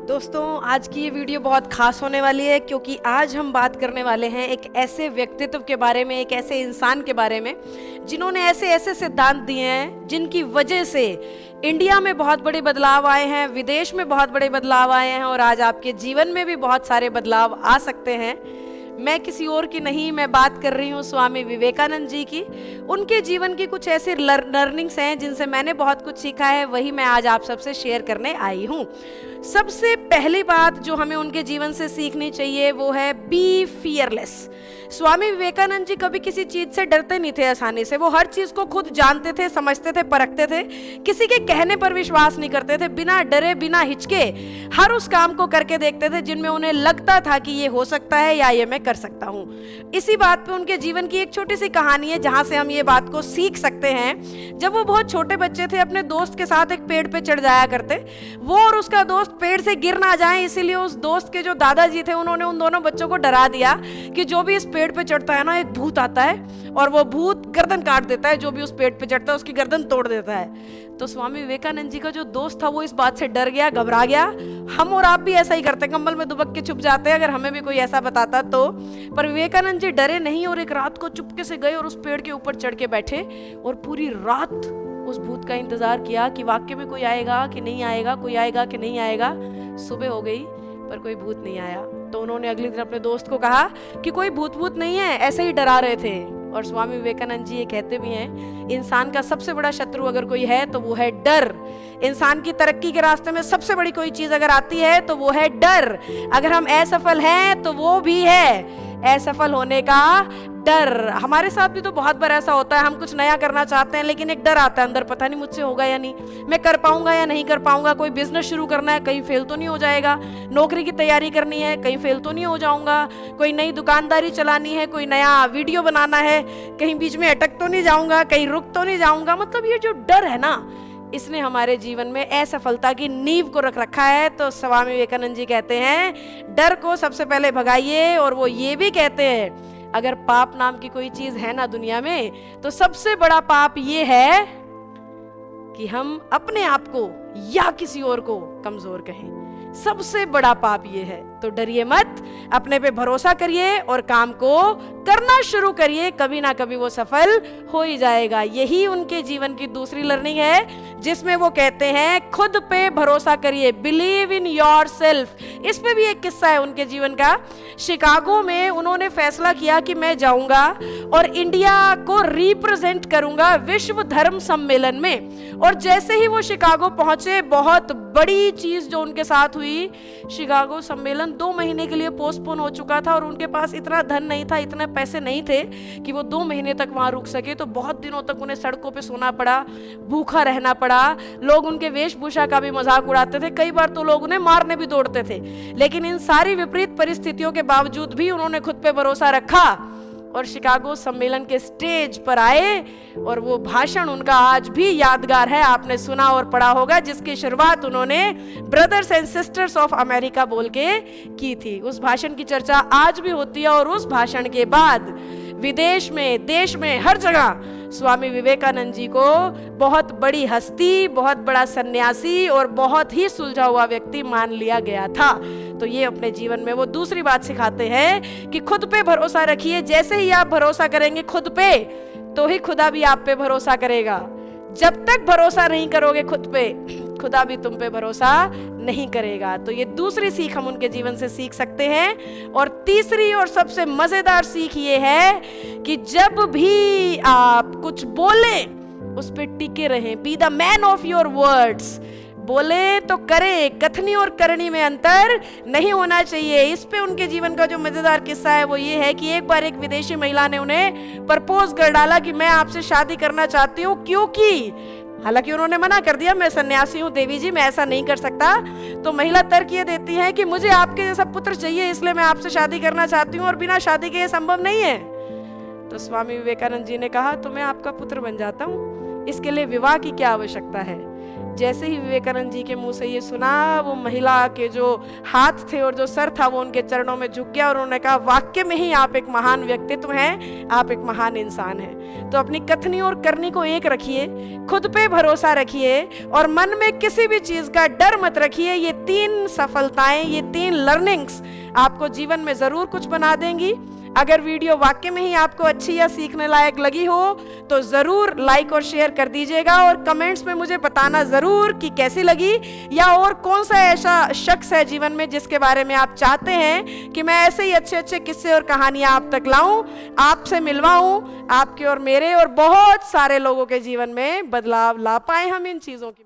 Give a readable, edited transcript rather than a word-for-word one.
दोस्तों, आज की ये वीडियो बहुत खास होने वाली है क्योंकि आज हम बात करने वाले हैं एक ऐसे व्यक्तित्व के बारे में, एक ऐसे इंसान के बारे में जिन्होंने ऐसे ऐसे सिद्धांत दिए हैं जिनकी वजह से इंडिया में बहुत बड़े बदलाव आए हैं, विदेश में बहुत बड़े बदलाव आए हैं और आज आपके जीवन में भी बहुत सारे बदलाव आ सकते हैं। मैं किसी और की नहीं, मैं बात कर रही हूँ स्वामी विवेकानंद जी की। उनके जीवन की कुछ ऐसी लर्निंग्स हैं जिनसे मैंने बहुत कुछ सीखा है, वही मैं आज आप सबसे शेयर करने आई हूँ। सबसे पहली बात जो हमें उनके जीवन से सीखनी चाहिए वो है बी फियरलेस। स्वामी विवेकानंद जी कभी किसी चीज से डरते नहीं थे आसानी से। वो हर चीज को खुद जानते थे, समझते थे, परखते थे, किसी के कहने पर विश्वास नहीं करते थे। बिना डरे, बिना हिचके हर उस काम को करके देखते थे जिनमें उन्हें लगता था कि ये हो सकता है या ये मैं कर सकता हूँ। इसी बात पे उनके जीवन की एक छोटी सी कहानी है जहां से हम ये बात को सीख सकते हैं। जब वो बहुत छोटे बच्चे थे, अपने दोस्त के साथ एक पेड़ पे चढ़ जाया करते। वो और उसका दोस्त पेड़ से गिर ना जाए, इसीलिए उस दोस्त के जो दादाजी थे उन्होंने उन दोनों बच्चों को डरा दिया कि जो भी इस पेड़ पे चढ़ता है ना, एक भूत आता है और वो भूत गर्दन काट देता है, जो भी उस पेड़ पे चढ़ता है उसकी गर्दन तोड़ देता है। तो स्वामी विवेकानंद जी का जो दोस्त था वो इस बात से डर गया, घबरा गया। हम और आप भी ऐसा ही करते, कंबल में दुबक के छुप जाते हैं अगर हमें भी कोई ऐसा बताता तो। पर विवेकानंद जी डरे नहीं और एक रात को चुपके से गए और उस पेड़ के ऊपर चढ़ के बैठे और पूरी रात उस भूत का इंतजार किया कि वाकई में कोई आएगा कि नहीं आएगा, कोई आएगा कि नहीं आएगा। सुबह हो गई पर कोई भूत नहीं आया। तो उन्होंने अगले दिन अपने दोस्त को कहा कि कोई भूत नहीं है, ऐसे ही डरा रहे थे। और स्वामी विवेकानंद जी ये कहते भी हैं, इंसान का सबसे बड़ा शत्रु अगर कोई है तो वो है डर। इंसान की तरक्की के रास्ते में सबसे बड़ी कोई चीज अगर आती है तो वो है डर। अगर हम असफल हैं तो वो भी है असफल होने का डर। हमारे साथ भी तो बहुत बार ऐसा होता है, हम कुछ नया करना चाहते हैं लेकिन एक डर आता है अंदर, पता नहीं मुझसे होगा या नहीं, मैं कर पाऊंगा या नहीं कर पाऊंगा। कोई बिजनेस शुरू करना है, कहीं फेल तो नहीं हो जाएगा। नौकरी की तैयारी करनी है, कहीं फेल तो नहीं हो जाऊंगा। कोई नई दुकानदारी चलानी है, कोई नया वीडियो बनाना है, कहीं बीच में अटक तो नहीं जाऊंगा, कहीं रुक तो नहीं जाऊंगा। मतलब ये जो डर है ना, इसने हमारे जीवन में असफलता की नींव को रख रखा है। तो स्वामी विवेकानंद जी कहते हैं डर को सबसे पहले भगाइए। और वो ये भी कहते हैं अगर पाप नाम की कोई चीज है ना दुनिया में, तो सबसे बड़ा पाप ये है कि हम अपने आप को या किसी और को कमजोर कहें। सबसे बड़ा पाप ये है। तो डरिए मत, अपने पे भरोसा करिए और काम को करना शुरू करिए, कभी ना कभी वो सफल हो ही जाएगा। यही उनके जीवन की दूसरी लर्निंग है जिसमें वो कहते हैं खुद पे भरोसा करिए, बिलीव इन योर सेल्फ। इस पे भी एक किस्सा है उनके जीवन का। शिकागो में उन्होंने फैसला किया कि मैं जाऊंगा और इंडिया को रिप्रेजेंट करूंगा विश्व धर्म सम्मेलन में। और जैसे ही वो शिकागो पहुंचे, बहुत बड़ी चीज जो उनके साथ हुई, शिकागो सम्मेलन 2 महीने के लिए पोस्टपोन हो चुका था और उनके पास इतना धन नहीं था, इतने पैसे नहीं थे कि वो 2 महीने तक वहां रुक सके। तो बहुत दिनों तक उन्हें सड़कों पे सोना पड़ा, भूखा रहना पड़ा। लोग उनके वेशभूषा का भी मजाक उड़ाते थे, कई बार तो लोग उन्हें मारने भी दौड़ते थे। लेकिन इन सारी विपरीत परिस्थितियों के बावजूद भी उन्होंने खुद पे भरोसा रखा और शिकागो सम्मेलन के स्टेज पर आए। और वो भाषण उनका आज भी यादगार है, आपने सुना और पढ़ा होगा, जिसकी शुरुआत उन्होंने brothers and sisters of America बोल के की थी। उस भाषण की चर्चा आज भी होती है और उस भाषण के बाद विदेश में, देश में, हर जगह स्वामी विवेकानंद जी को बहुत बड़ी हस्ती, बहुत बड़ा सन्यासी और बहुत ही सुलझा हुआ व्यक्ति मान लिया गया था। तो ये अपने जीवन में वो दूसरी बात सिखाते हैं कि खुद पे भरोसा रखिए। जैसे ही आप भरोसा करेंगे खुद पे, तो ही खुदा भी आप पे भरोसा करेगा। जब तक भरोसा नहीं करोगे खुद पे, खुदा भी तुम पे भरोसा नहीं करेगा। तो ये दूसरी सीख हम उनके जीवन से सीख सकते हैं। और तीसरी और सबसे मजेदार सीख ये है कि जब भी आप कुछ बोलें उस पे टिके रहें। Be the man of your words. बोले तो करे, कथनी और करनी में अंतर नहीं होना चाहिए। इस पे उनके जीवन का जो मजेदार किस्सा है वो ये है कि एक बार एक विदेशी महिला ने उन्हें प्रपोज कर डाला कि मैं आपसे शादी करना चाहती हूँ, क्योंकि हालांकि उन्होंने मना कर दिया, मैं सन्यासी हूँ देवी जी, मैं ऐसा नहीं कर सकता। तो महिला तर्क ये देती है कि मुझे आपके जैसा पुत्र चाहिए, इसलिए मैं आपसे शादी करना चाहती हूँ और बिना शादी के ये संभव नहीं है। तो स्वामी विवेकानंद जी ने कहा तो मैं आपका पुत्र बन जाता हूँ, इसके लिए विवाह की क्या आवश्यकता है। जैसे ही विवेकानंद जी के मुंह से ये सुना, वो महिला के जो हाथ थे और जो सर था वो उनके चरणों में झुक गया और उन्होंने कहा, वाक्य में ही आप एक महान व्यक्तित्व हैं, आप एक महान इंसान हैं। तो अपनी कथनी और करनी को एक रखिए, खुद पे भरोसा रखिए और मन में किसी भी चीज का डर मत रखिए। ये 3 सफलताएं, ये 3 लर्निंग्स आपको जीवन में जरूर कुछ बना देंगी। अगर वीडियो वाकई में ही आपको अच्छी या सीखने लायक लगी हो तो ज़रूर लाइक और शेयर कर दीजिएगा और कमेंट्स में मुझे बताना ज़रूर कि कैसी लगी, या और कौन सा ऐसा शख्स है जीवन में जिसके बारे में आप चाहते हैं कि मैं ऐसे ही अच्छे अच्छे किस्से और कहानियाँ आप तक लाऊं, आपसे मिलवाऊं, आपके और मेरे और बहुत सारे लोगों के जीवन में बदलाव ला पाए हम इन चीज़ों की